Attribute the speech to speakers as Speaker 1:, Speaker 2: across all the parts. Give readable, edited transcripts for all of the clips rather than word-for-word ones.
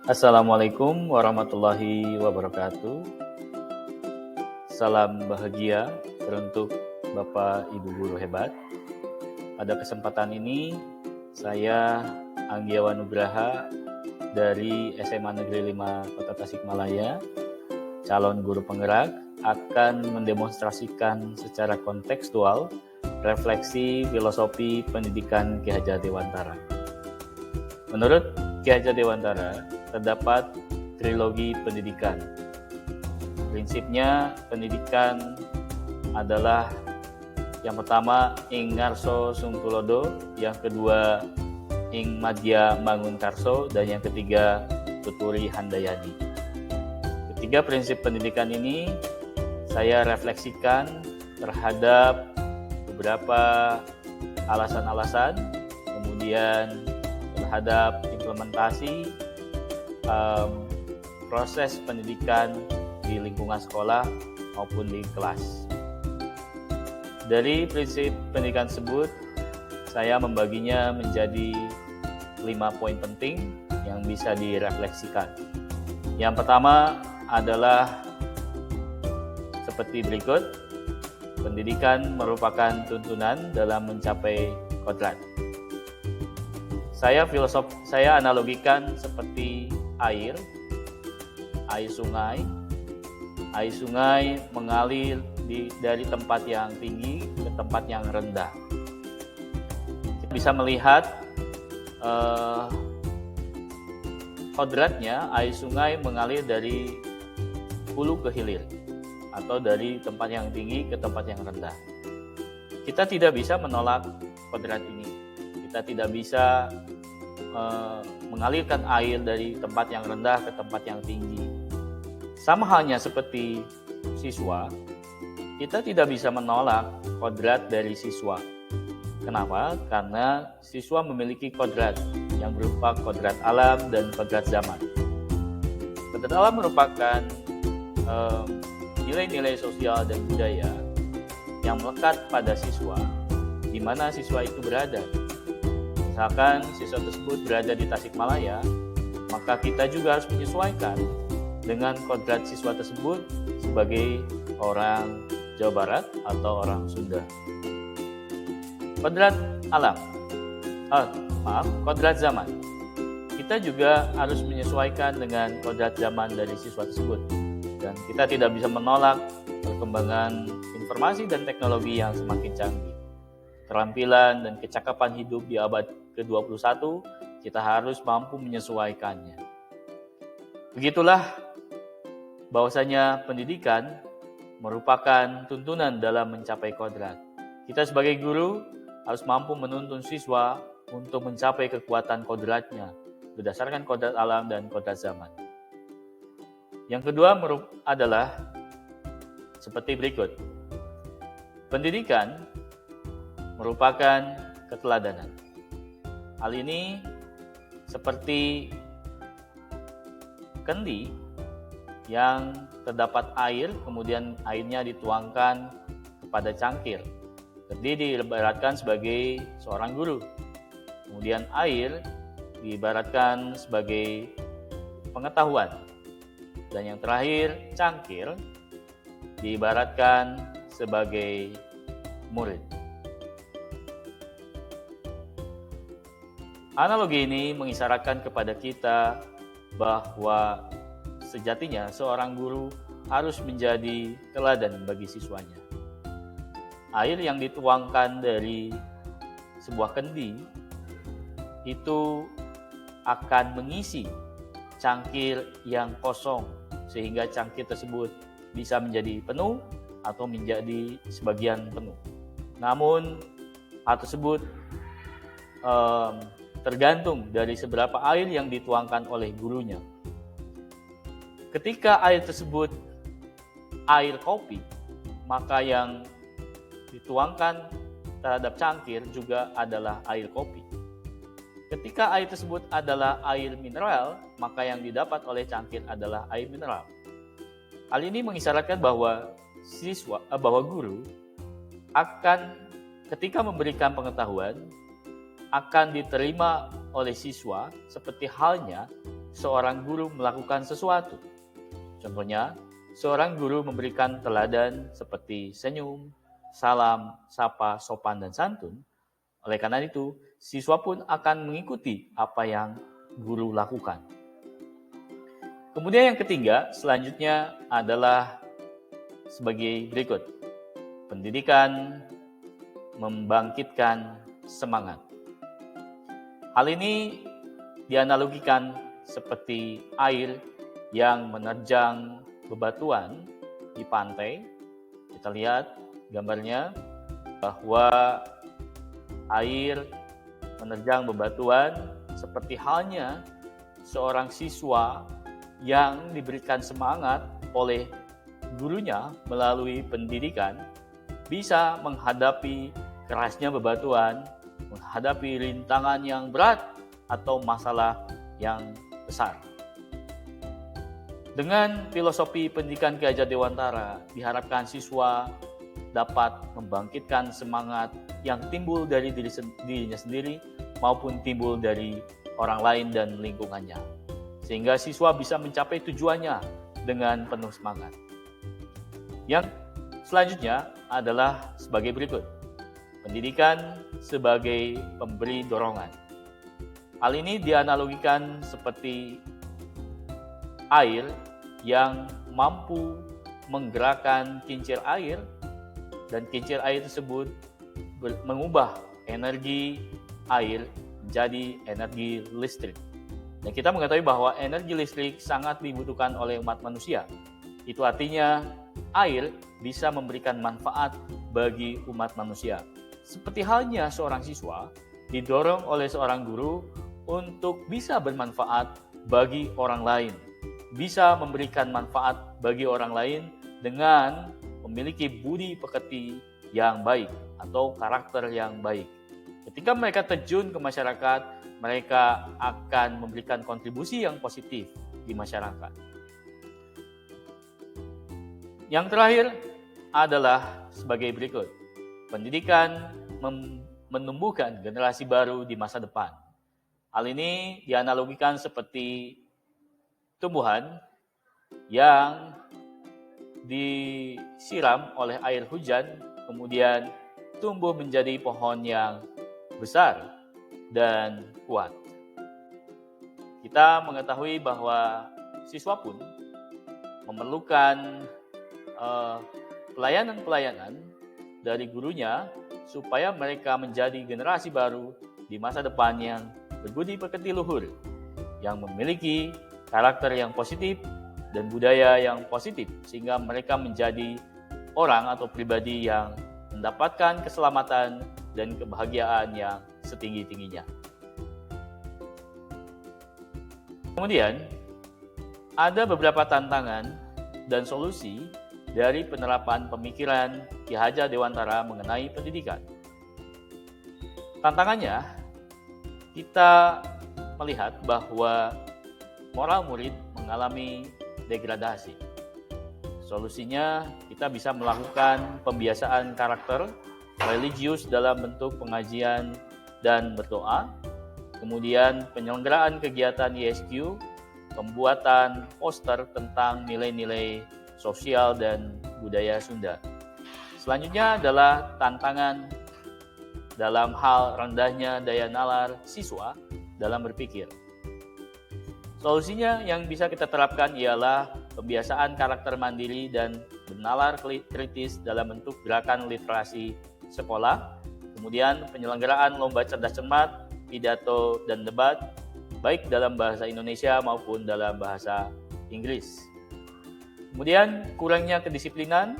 Speaker 1: Assalamualaikum warahmatullahi wabarakatuh. Salam bahagia teruntuk Bapak Ibu guru hebat. Pada kesempatan ini saya Anggiawan Nugraha dari SMA Negeri 5 Kota Tasikmalaya, calon guru penggerak, akan mendemonstrasikan secara kontekstual refleksi filosofi pendidikan Ki Hajar Dewantara. Menurut Ki Hajar Dewantara, terdapat trilogi pendidikan. Prinsipnya, pendidikan adalah yang pertama ing ngarso sung tulodo, yang kedua ing madya mangun karso, dan yang ketiga tuturi handayani. Ketiga prinsip pendidikan ini saya refleksikan terhadap beberapa alasan-alasan, kemudian terhadap implementasi proses pendidikan di lingkungan sekolah maupun di kelas. Dari prinsip pendidikan tersebut, saya membaginya menjadi 5 poin penting yang bisa direfleksikan. Yang pertama adalah seperti berikut: pendidikan merupakan tuntunan dalam mencapai kodrat. Saya analogikan seperti air sungai. Air sungai mengalir dari tempat yang tinggi ke tempat yang rendah. Kita bisa melihat kodratnya, air sungai mengalir dari hulu ke hilir atau dari tempat yang tinggi ke tempat yang rendah. Kita tidak bisa menolak kodrat ini. Kita tidak bisa mengalirkan air dari tempat yang rendah ke tempat yang tinggi. Sama halnya seperti siswa, kita tidak bisa menolak kodrat dari siswa. Kenapa? Karena siswa memiliki kodrat yang berupa kodrat alam dan kodrat zaman. Kodrat alam merupakan nilai-nilai sosial dan budaya yang melekat pada siswa, di mana siswa itu berada. Misalkan siswa tersebut berada di Tasikmalaya, maka kita juga harus menyesuaikan dengan kodrat siswa tersebut sebagai orang Jawa Barat atau orang Sunda. Kodrat alam, kodrat zaman. Kita juga harus menyesuaikan dengan kodrat zaman dari siswa tersebut. Dan kita tidak bisa menolak perkembangan informasi dan teknologi yang semakin canggih. Keterampilan dan kecakapan hidup di abad ke-21, kita harus mampu menyesuaikannya. Begitulah bahwasanya pendidikan merupakan tuntunan dalam mencapai kodrat. Kita sebagai guru harus mampu menuntun siswa untuk mencapai kekuatan kodratnya berdasarkan kodrat alam dan kodrat zaman. Yang kedua adalah seperti berikut. Pendidikan merupakan keteladanan. Hal ini seperti kendi yang terdapat air, kemudian airnya dituangkan kepada cangkir. Kendi diibaratkan sebagai seorang guru. Kemudian air diibaratkan sebagai pengetahuan. Dan yang terakhir, cangkir diibaratkan sebagai murid. Analogi ini mengisyaratkan kepada kita bahwa sejatinya seorang guru harus menjadi teladan bagi siswanya. Air yang dituangkan dari sebuah kendi itu akan mengisi cangkir yang kosong, sehingga cangkir tersebut bisa menjadi penuh atau menjadi sebagian penuh. Namun hal tersebut tergantung dari seberapa air yang dituangkan oleh gurunya. Ketika air tersebut air kopi, maka yang dituangkan terhadap cangkir juga adalah air kopi. Ketika air tersebut adalah air mineral, maka yang didapat oleh cangkir adalah air mineral. Hal ini mengisyaratkan bahwa guru akan ketika memberikan pengetahuan akan diterima oleh siswa seperti halnya seorang guru melakukan sesuatu. Contohnya, seorang guru memberikan teladan seperti senyum, salam, sapa, sopan, dan santun. Oleh karena itu, siswa pun akan mengikuti apa yang guru lakukan. Kemudian yang ketiga, selanjutnya adalah sebagai berikut. Pendidikan membangkitkan semangat. Hal ini dianalogikan seperti air yang menerjang bebatuan di pantai. Kita lihat gambarnya bahwa air menerjang bebatuan seperti halnya seorang siswa yang diberikan semangat oleh gurunya melalui pendidikan bisa menghadapi kerasnya bebatuan, menghadapi rintangan yang berat atau masalah yang besar. Dengan filosofi pendidikan Ki Hajar Dewantara, diharapkan siswa dapat membangkitkan semangat yang timbul dari dirinya sendiri maupun timbul dari orang lain dan lingkungannya, sehingga siswa bisa mencapai tujuannya dengan penuh semangat. Yang selanjutnya adalah sebagai berikut. Pendidikan sebagai pemberi dorongan. Hal ini dianalogikan seperti air yang mampu menggerakkan kincir air, dan kincir air tersebut mengubah energi air menjadi energi listrik. Dan kita mengetahui bahwa energi listrik sangat dibutuhkan oleh umat manusia. Itu artinya air bisa memberikan manfaat bagi umat manusia. Seperti halnya seorang siswa didorong oleh seorang guru untuk bisa bermanfaat bagi orang lain, bisa memberikan manfaat bagi orang lain dengan memiliki budi pekerti yang baik atau karakter yang baik. Ketika mereka terjun ke masyarakat, mereka akan memberikan kontribusi yang positif di masyarakat. Yang terakhir adalah sebagai berikut. Pendidikan menumbuhkan generasi baru di masa depan. Hal ini dianalogikan seperti tumbuhan yang disiram oleh air hujan, kemudian tumbuh menjadi pohon yang besar dan kuat. Kita mengetahui bahwa siswa pun memerlukan pelayanan-pelayanan dari gurunya supaya mereka menjadi generasi baru di masa depan yang berbudi pekerti luhur, yang memiliki karakter yang positif dan budaya yang positif, sehingga mereka menjadi orang atau pribadi yang mendapatkan keselamatan dan kebahagiaan yang setinggi-tingginya. Kemudian, ada beberapa tantangan dan solusi dari penerapan pemikiran Ki Hajar Dewantara mengenai pendidikan. Tantangannya, kita melihat bahwa moral murid mengalami degradasi. Solusinya, kita bisa melakukan pembiasaan karakter religius dalam bentuk pengajian dan berdoa, kemudian penyelenggaraan kegiatan ISQ, pembuatan poster tentang nilai-nilai sosial dan budaya Sunda. Selanjutnya adalah tantangan dalam hal rendahnya daya nalar siswa dalam berpikir. Solusinya yang bisa kita terapkan ialah pembiasaan karakter mandiri dan bernalar kritis dalam bentuk gerakan literasi sekolah, kemudian penyelenggaraan lomba cerdas cermat, pidato, dan debat, baik dalam bahasa Indonesia maupun dalam bahasa Inggris. Kemudian kurangnya kedisiplinan,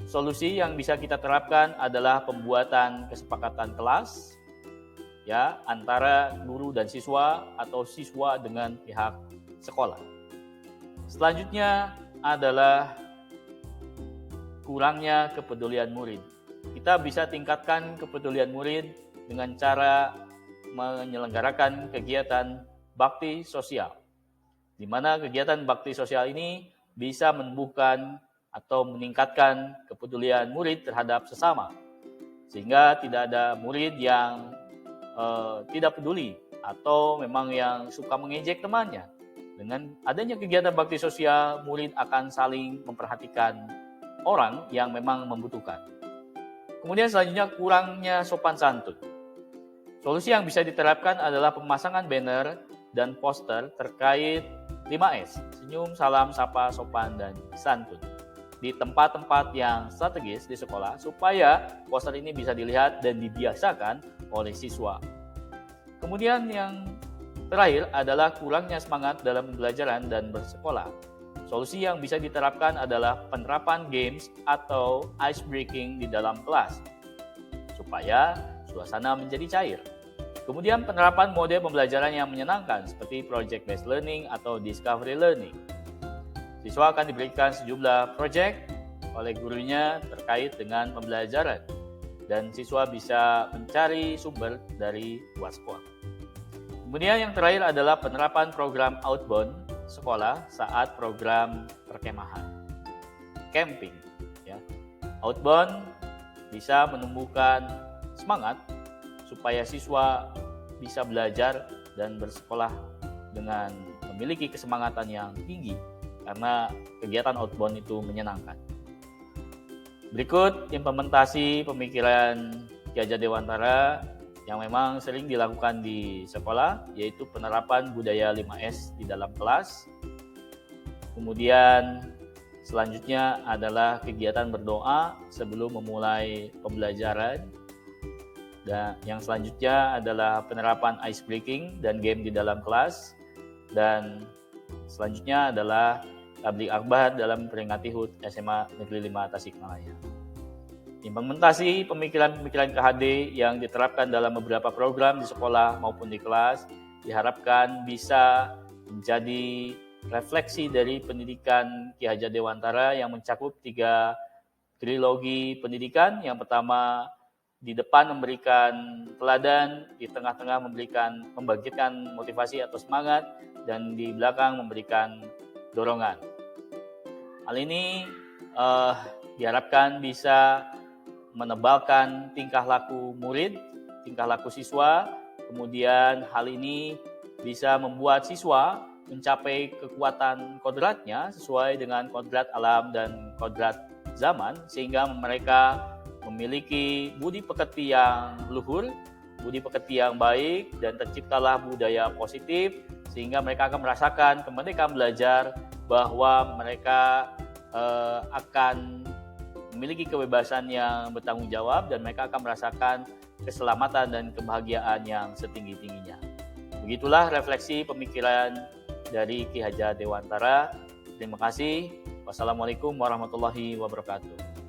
Speaker 1: solusi yang bisa kita terapkan adalah pembuatan kesepakatan kelas ya antara guru dan siswa atau siswa dengan pihak sekolah. Selanjutnya adalah kurangnya kepedulian murid. Kita bisa tingkatkan kepedulian murid dengan cara menyelenggarakan kegiatan bakti sosial, di mana kegiatan bakti sosial ini bisa menumbuhkan atau meningkatkan kepedulian murid terhadap sesama, sehingga tidak ada murid yang tidak peduli atau memang yang suka mengejek temannya. Dengan adanya kegiatan bakti sosial, murid akan saling memperhatikan orang yang memang membutuhkan. Kemudian selanjutnya kurangnya sopan santun. Solusi yang bisa diterapkan adalah pemasangan banner dan poster terkait 5S, senyum, salam, sapa, sopan, dan santun di tempat-tempat yang strategis di sekolah supaya poster ini bisa dilihat dan dibiasakan oleh siswa. Kemudian yang terakhir adalah kurangnya semangat dalam pembelajaran dan bersekolah. Solusi yang bisa diterapkan adalah penerapan games atau ice breaking di dalam kelas supaya suasana menjadi cair. Kemudian penerapan mode pembelajaran yang menyenangkan seperti project based learning atau discovery learning. Siswa akan diberikan sejumlah project oleh gurunya terkait dengan pembelajaran dan siswa bisa mencari sumber dari luar sekolah. Kemudian yang terakhir adalah penerapan program outbound sekolah saat program perkemahan, camping. Outbound bisa menumbuhkan semangat supaya siswa bisa belajar dan bersekolah dengan memiliki kesemangatan yang tinggi karena kegiatan outbound itu menyenangkan. Berikut implementasi pemikiran Ki Hajar Dewantara yang memang sering dilakukan di sekolah, yaitu penerapan budaya 5S di dalam kelas. Kemudian selanjutnya adalah kegiatan berdoa sebelum memulai pembelajaran. Dan yang selanjutnya adalah penerapan ice breaking dan game di dalam kelas. Dan selanjutnya adalah tabligh akbar dalam memperingati HUT SMA Negeri 5 Tasikmalaya. Implementasi pemikiran-pemikiran KHD yang diterapkan dalam beberapa program di sekolah maupun di kelas diharapkan bisa menjadi refleksi dari pendidikan Ki Hajar Dewantara yang mencakup 3 trilogi pendidikan. Yang pertama, di depan memberikan teladan, di tengah-tengah membangkitkan motivasi atau semangat, dan di belakang memberikan dorongan. Hal ini diharapkan bisa menebalkan tingkah laku murid, tingkah laku siswa, kemudian hal ini bisa membuat siswa mencapai kekuatan kodratnya sesuai dengan kodrat alam dan kodrat zaman, sehingga mereka memiliki budi pekerti yang luhur, budi pekerti yang baik, dan terciptalah budaya positif, sehingga mereka akan merasakan kemerdekaan belajar, bahwa mereka akan memiliki kebebasan yang bertanggung jawab, dan mereka akan merasakan keselamatan dan kebahagiaan yang setinggi-tingginya. Begitulah refleksi pemikiran dari Ki Hajar Dewantara. Terima kasih. Wassalamualaikum warahmatullahi wabarakatuh.